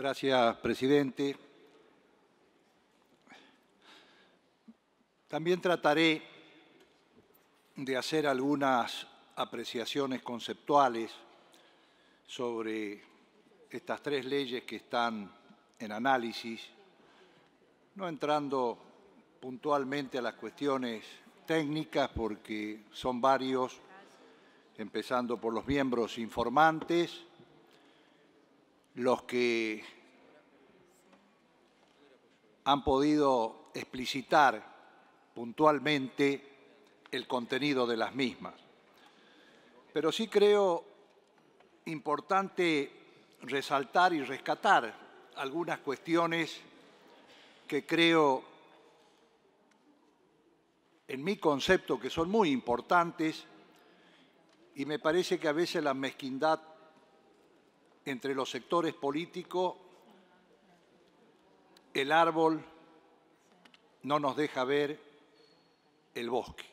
Gracias, presidente. También trataré de hacer algunas apreciaciones conceptuales sobre estas tres leyes que están en análisis, no entrando puntualmente a las cuestiones técnicas porque son varios, empezando por los miembros informantes, los que han podido explicitar puntualmente el contenido de las mismas. Pero sí creo importante resaltar y rescatar algunas cuestiones que creo, en mi concepto, que son muy importantes, y me parece que a veces la mezquindad entre los sectores políticos, el árbol no nos deja ver el bosque.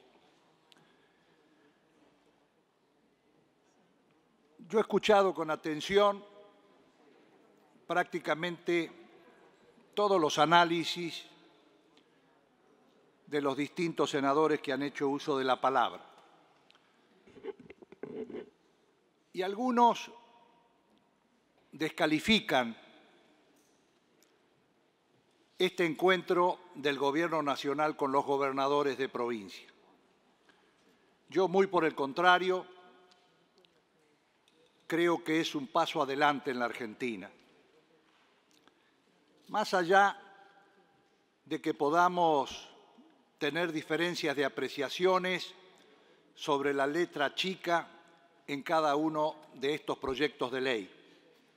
Yo he escuchado con atención prácticamente todos los análisis de los distintos senadores que han hecho uso de la palabra. Y algunos descalifican este encuentro del Gobierno Nacional con los gobernadores de provincia. Yo, muy por el contrario, creo que es un paso adelante en la Argentina. Más allá de que podamos tener diferencias de apreciaciones sobre la letra chica en cada uno de estos proyectos de ley.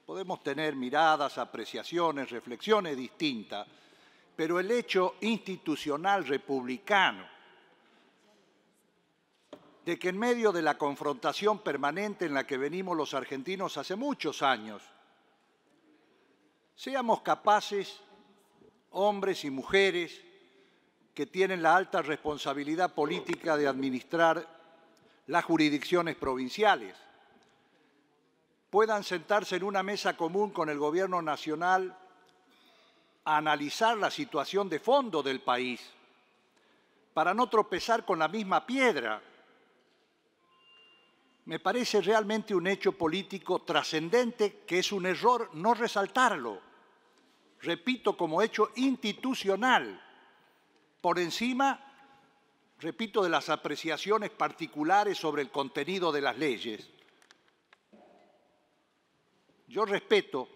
Podemos tener miradas, apreciaciones, reflexiones distintas, pero el hecho institucional republicano de que en medio de la confrontación permanente en la que venimos los argentinos hace muchos años, seamos capaces, hombres y mujeres que tienen la alta responsabilidad política de administrar las jurisdicciones provinciales, puedan sentarse en una mesa común con el Gobierno Nacional a analizar la situación de fondo del país, para no tropezar con la misma piedra. Me parece realmente un hecho político trascendente que es un error no resaltarlo. Repito, como hecho institucional, por encima, repito, de las apreciaciones particulares sobre el contenido de las leyes. Yo respeto,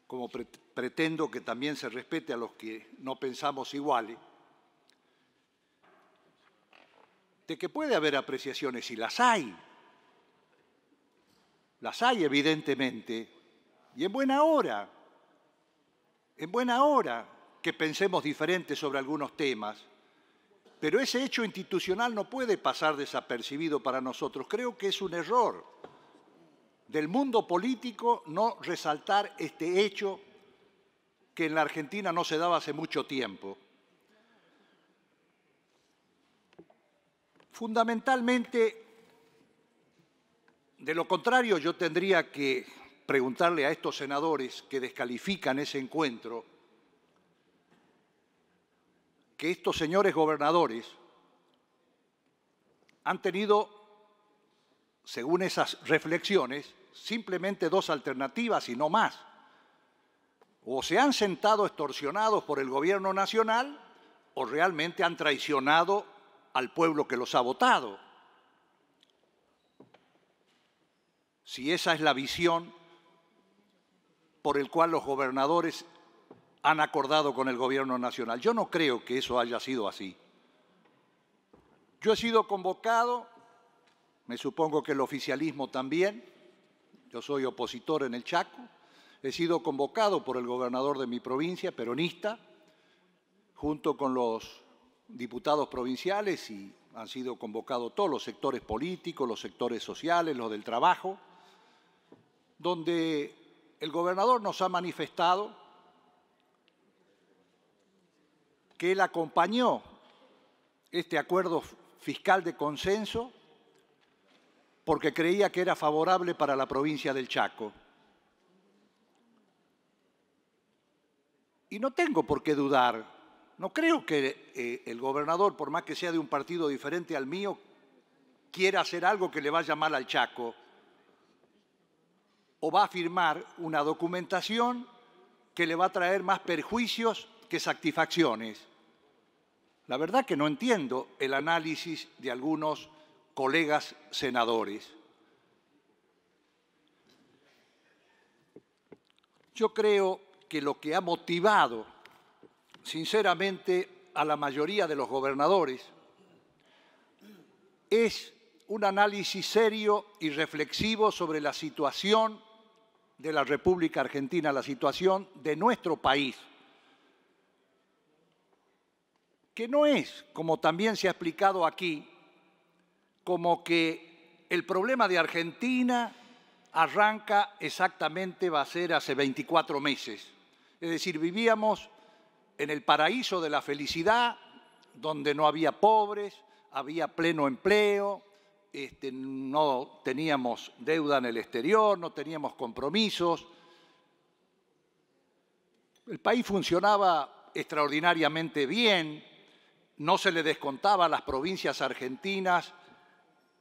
como pretendo que también se respete a los que no pensamos iguales, de que puede haber apreciaciones, y las hay evidentemente, y en buena hora que pensemos diferente sobre algunos temas, pero ese hecho institucional no puede pasar desapercibido para nosotros. Creo que es un error del mundo político no resaltar este hecho que en la Argentina no se daba hace mucho tiempo. Fundamentalmente, de lo contrario, yo tendría que preguntarle a estos senadores que descalifican ese encuentro, que estos señores gobernadores han tenido, según esas reflexiones, simplemente dos alternativas y no más. O se han sentado extorsionados por el Gobierno Nacional o realmente han traicionado al pueblo que los ha votado. Si esa es la visión por la cual los gobernadores han acordado con el Gobierno Nacional. Yo no creo que eso haya sido así. Yo he sido convocado, me supongo que el oficialismo también, yo soy opositor en el Chaco, he sido convocado por el gobernador de mi provincia, peronista, junto con los diputados provinciales, y han sido convocados todos los sectores políticos, los sectores sociales, los del trabajo, donde el gobernador nos ha manifestado que él acompañó este acuerdo fiscal de consenso porque creía que era favorable para la provincia del Chaco. Y no tengo por qué dudar. No creo que el gobernador, por más que sea de un partido diferente al mío, quiera hacer algo que le vaya mal al Chaco. O va a firmar una documentación que le va a traer más perjuicios que satisfacciones. La verdad que no entiendo el análisis de algunos colegas senadores. Yo creo que lo que ha motivado, sinceramente, a la mayoría de los gobernadores es un análisis serio y reflexivo sobre la situación de la República Argentina, la situación de nuestro país, que no es, como también se ha explicado aquí, como que el problema de Argentina arranca exactamente, va a ser hace 24 meses. Es decir, vivíamos en el paraíso de la felicidad, donde no había pobres, había pleno empleo, no teníamos deuda en el exterior, no teníamos compromisos. El país funcionaba extraordinariamente bien, no se le descontaba a las provincias argentinas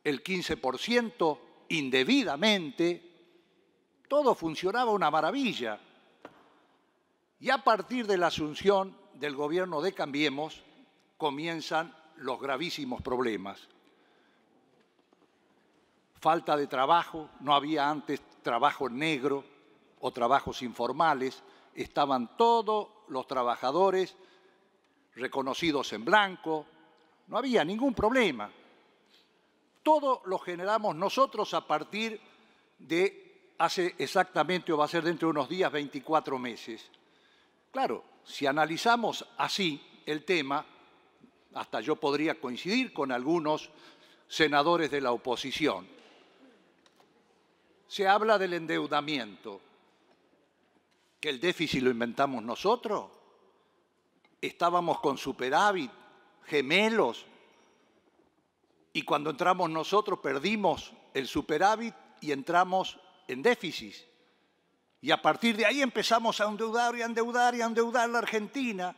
el 15% indebidamente, todo funcionaba una maravilla. Y a partir de la asunción del gobierno de Cambiemos comienzan los gravísimos problemas. Falta de trabajo, no había antes trabajo negro o trabajos informales, estaban todos los trabajadores reconocidos en blanco, no había ningún problema. Todo lo generamos nosotros a partir de hace exactamente, o va a ser dentro de unos días, 24 meses. Claro, si analizamos así el tema, hasta yo podría coincidir con algunos senadores de la oposición. Se habla del endeudamiento, que el déficit lo inventamos nosotros. Estábamos con superávit, gemelos, y cuando entramos nosotros perdimos el superávit y entramos en déficit. Y a partir de ahí empezamos a endeudar y a endeudar y a endeudar la Argentina.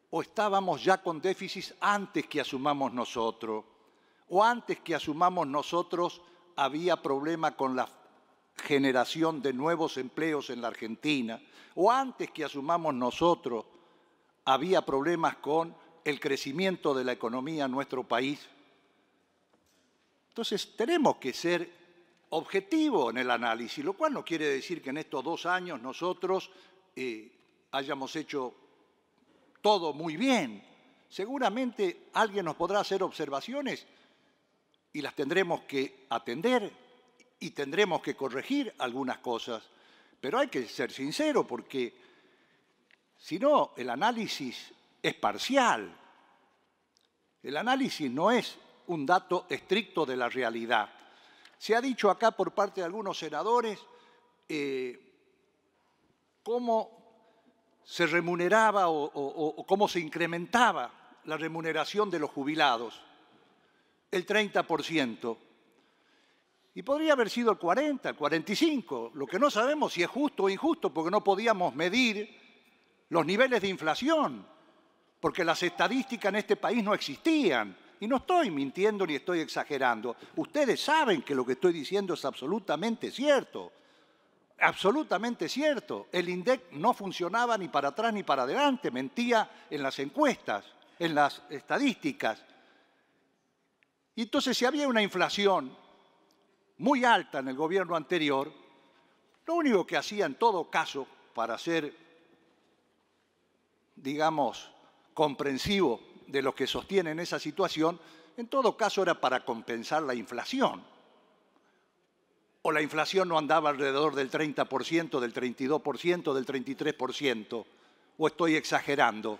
¿O estábamos ya con déficit antes que asumamos nosotros? ¿O antes que asumamos nosotros había problema con la generación de nuevos empleos en la Argentina? ¿O antes que asumamos nosotros había problemas con el crecimiento de la economía en nuestro país? Entonces tenemos que ser objetivos en el análisis, lo cual no quiere decir que en estos 2 años nosotros hayamos hecho todo muy bien. Seguramente alguien nos podrá hacer observaciones y las tendremos que atender y tendremos que corregir algunas cosas. Pero hay que ser sincero porque si no, el análisis es parcial. El análisis no es un dato estricto de la realidad. Se ha dicho acá por parte de algunos senadores cómo se remuneraba o cómo se incrementaba la remuneración de los jubilados, el 30%. Y podría haber sido el 40, el 45. Lo que no sabemos si es justo o injusto, porque no podíamos medir los niveles de inflación, porque las estadísticas en este país no existían. Y no estoy mintiendo ni estoy exagerando. Ustedes saben que lo que estoy diciendo es absolutamente cierto. Absolutamente cierto. El INDEC no funcionaba ni para atrás ni para adelante, mentía en las encuestas, en las estadísticas. Y entonces, si había una inflación muy alta en el gobierno anterior, lo único que hacía en todo caso, para ser, digamos, comprensivo de los que sostienen esa situación, en todo caso era para compensar la inflación. O la inflación no andaba alrededor del 30%, del 32%, del 33%, o estoy exagerando.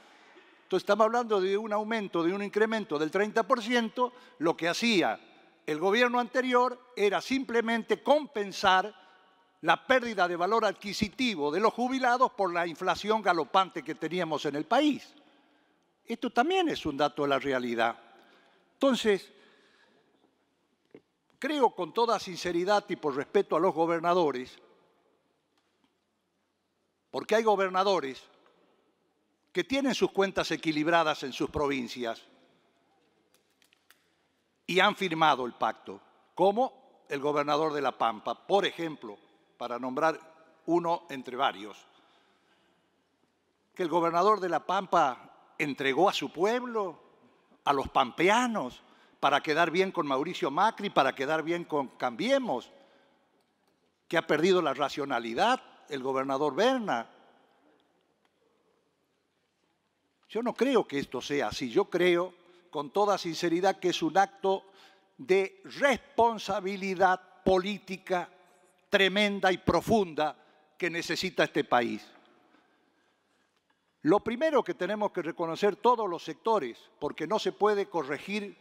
Entonces estamos hablando de un aumento, de un incremento del 30%, lo que hacía el gobierno anterior era simplemente compensar la pérdida de valor adquisitivo de los jubilados por la inflación galopante que teníamos en el país. Esto también es un dato de la realidad. Entonces, creo con toda sinceridad y por respeto a los gobernadores porque hay gobernadores que tienen sus cuentas equilibradas en sus provincias y han firmado el pacto, como el gobernador de La Pampa, por ejemplo, para nombrar uno entre varios, que el gobernador de La Pampa entregó a su pueblo, a los pampeanos, para quedar bien con Mauricio Macri, para quedar bien con Cambiemos, que ha perdido la racionalidad el gobernador Berna. Yo no creo que esto sea así, yo creo con toda sinceridad que es un acto de responsabilidad política tremenda y profunda que necesita este país. Lo primero que tenemos que reconocer todos los sectores, porque no se puede corregir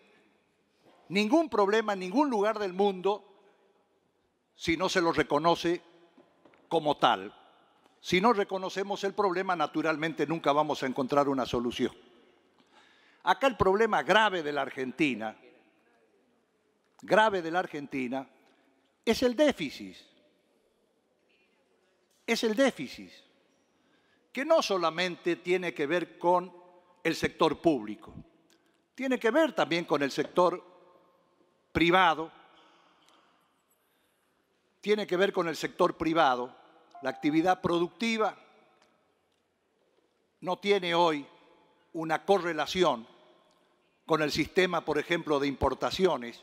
ningún problema en ningún lugar del mundo si no se lo reconoce como tal. Si no reconocemos el problema, naturalmente nunca vamos a encontrar una solución. Acá el problema grave de la Argentina, es el déficit. Es el déficit, que no solamente tiene que ver con el sector público, tiene que ver también con el sector privado, La actividad productiva no tiene hoy una correlación con el sistema, por ejemplo, de importaciones,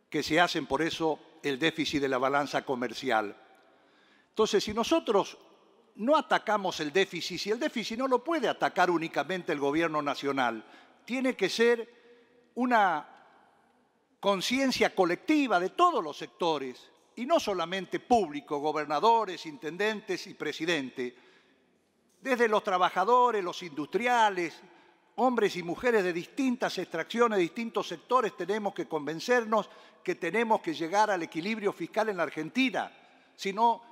que se hacen por eso el déficit de la balanza comercial. Entonces, si nosotros no atacamos el déficit, si el déficit no lo puede atacar únicamente el gobierno nacional, tiene que ser una conciencia colectiva de todos los sectores, y no solamente público, gobernadores, intendentes y presidentes, desde los trabajadores, los industriales, hombres y mujeres de distintas extracciones, de distintos sectores, tenemos que convencernos que tenemos que llegar al equilibrio fiscal en la Argentina. Si no,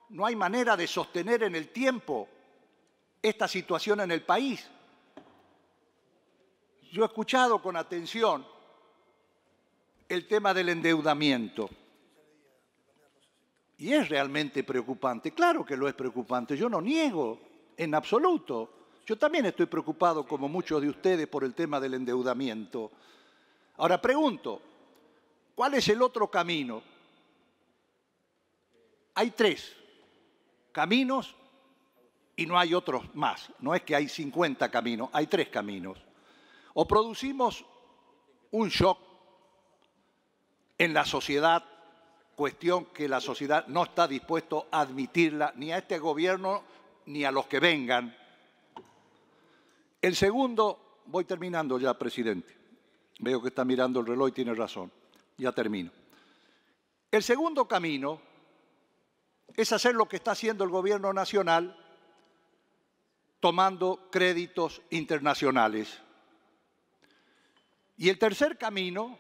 no hay manera de sostener en el tiempo esta situación en el país. Yo he escuchado con atención el tema del endeudamiento. Y es realmente preocupante. Claro que lo es preocupante. Yo no niego en absoluto. Yo también estoy preocupado, como muchos de ustedes, por el tema del endeudamiento. Ahora pregunto, ¿cuál es el otro camino? Hay 3 caminos y no hay otros más. No es que hay 50 caminos, hay 3 caminos. O producimos un shock en la sociedad, cuestión que la sociedad no está dispuesta a admitirla, ni a este gobierno ni a los que vengan. El segundo, voy terminando ya, presidente. Veo que está mirando el reloj y tiene razón. Ya termino. El segundo camino es hacer lo que está haciendo el gobierno nacional, tomando créditos internacionales. Y el tercer camino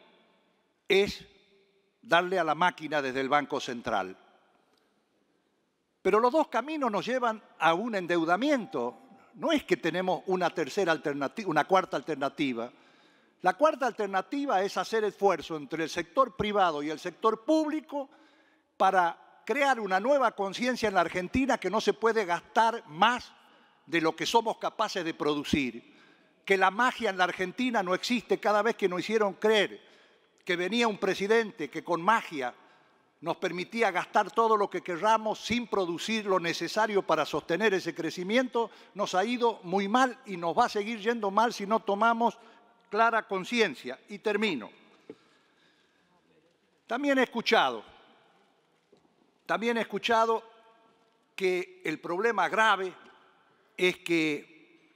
es darle a la máquina desde el Banco Central. Pero los 2 caminos nos llevan a un endeudamiento. No es que tenemos una cuarta alternativa. La cuarta alternativa es hacer esfuerzo entre el sector privado y el sector público para crear una nueva conciencia en la Argentina que no se puede gastar más de lo que somos capaces de producir. Que la magia en la Argentina no existe. Cada vez que nos hicieron creer que venía un presidente que con magia nos permitía gastar todo lo que querramos sin producir lo necesario para sostener ese crecimiento, nos ha ido muy mal y nos va a seguir yendo mal si no tomamos clara conciencia. Y termino. También he escuchado que el problema grave es que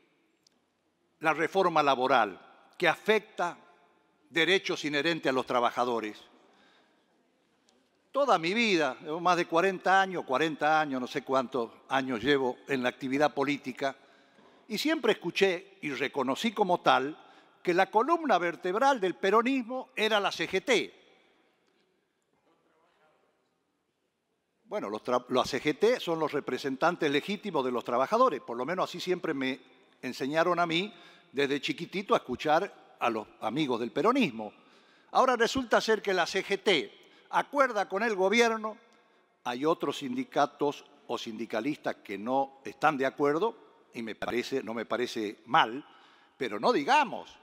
la reforma laboral, que afecta derechos inherentes a los trabajadores. Toda mi vida, llevo más de 40 años, no sé cuántos años llevo en la actividad política, y siempre escuché y reconocí como tal que la columna vertebral del peronismo era la CGT. Bueno, los CGT son los representantes legítimos de los trabajadores, por lo menos así siempre me enseñaron a mí desde chiquitito a escuchar a los amigos del peronismo. Ahora resulta ser que la CGT acuerda con el gobierno, hay otros sindicatos o sindicalistas que no están de acuerdo, y no me parece mal, pero no digamos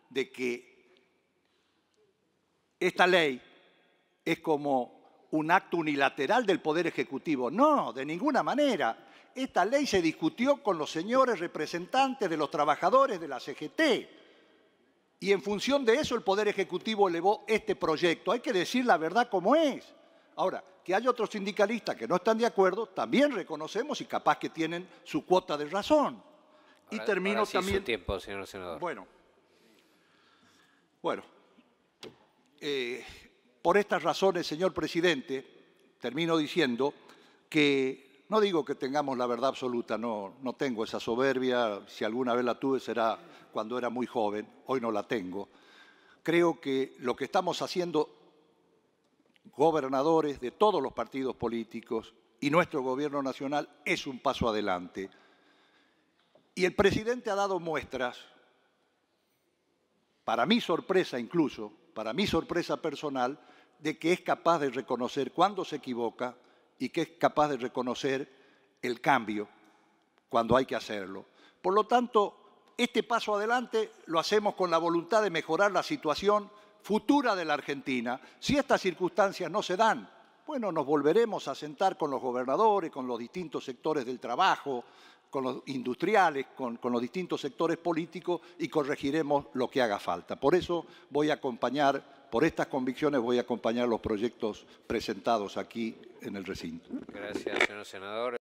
de que esta ley es como un acto unilateral del Poder Ejecutivo. No, de ninguna manera. Esta ley se discutió con los señores representantes de los trabajadores de la CGT y en función de eso el Poder Ejecutivo elevó este proyecto. Hay que decir la verdad como es. Ahora, que hay otros sindicalistas que no están de acuerdo, también reconocemos y capaz que tienen su cuota de razón. Y termino ahora sí también... su tiempo, señor senador. Bueno, por estas razones, señor presidente, termino diciendo que no digo que tengamos la verdad absoluta, no tengo esa soberbia, si alguna vez la tuve será cuando era muy joven, hoy no la tengo. Creo que lo que estamos haciendo gobernadores de todos los partidos políticos y nuestro gobierno nacional es un paso adelante. Y el presidente ha dado muestras, para mi sorpresa incluso, para mi sorpresa personal, de que es capaz de reconocer cuando se equivoca y que es capaz de reconocer el cambio cuando hay que hacerlo. Por lo tanto, este paso adelante lo hacemos con la voluntad de mejorar la situación futura de la Argentina. Si estas circunstancias no se dan, bueno, nos volveremos a sentar con los gobernadores, con los distintos sectores del trabajo, con los industriales, con los distintos sectores políticos y corregiremos lo que haga falta. Por eso voy a acompañar, por estas convicciones voy a acompañar los proyectos presentados aquí en el recinto. Gracias, señor senador.